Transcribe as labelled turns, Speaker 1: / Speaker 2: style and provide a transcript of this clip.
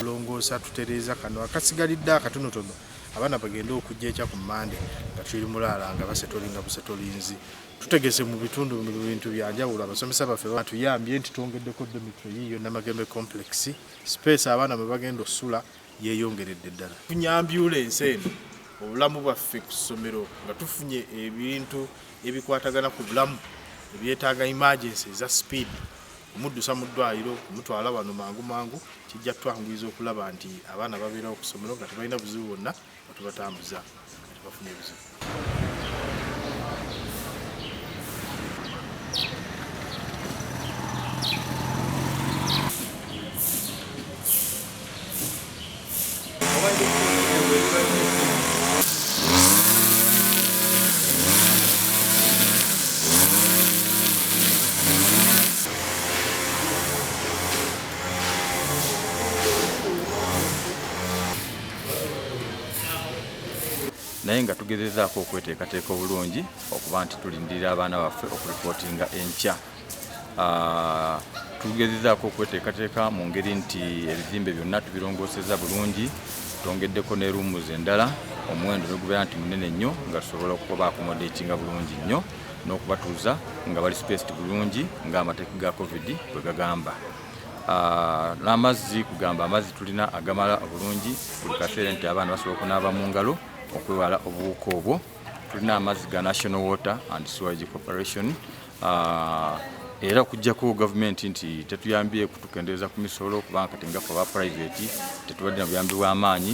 Speaker 1: Longosa tutereza kano akasigalidde akatonotono abaana bagenda okujja ekya ku Mande nga tuli mulala nga basetolinga busetolinzi tutegese mu bitundu mu bintu byanjawulo abasomesa baffe batuyambye nti twongeddeko dormitory yiyo Namagembe complex space abaana mwe bagenda osula yeeyongeredde ddala tufunye ambulance eno obulamu bwaffe ku ssomero nga tufunye ebintu ebikwatagana ku bulamu ebyetaaga emergency eza speed omuddusa mu ddwaliro omutwala wano mangu kijja twanguyiza okulaba nti abaana babeerawo ku ssomero nga tebalina buzibu bwonna batubatambuza nga tebafunye buzibu.
Speaker 2: naye nga tugezezaako okweteekateeka obulungi okuba nti tulindirira abaana baffe okuripootinga enkya. Tugezezaako okweteekateeka mu ngeri nti ebizimbe byonna tubirongoosezza bulungi, twongeddeko ne rooms endala omuwendo ne gubeera nti munene nnyo nga tusobola okuba accommodatinga bulungi nnyo n'okubatuuza nga bali spaced bulungi ng'amateeka ga COVID bwe gagamba. N'amazzi kugamba amazzi tulina agamala obulungi buli kaseera nti abaana basobola okunaaba mu ngalo okwewala obuwuka obwo. Tulina amazzi ga National Water and Sewage Corporation era okujjako gavumenti nti tetuyambye kutukendeeza ku misolo kubanga kati nga aba private tetuwadde na buyambi bw'amaanyi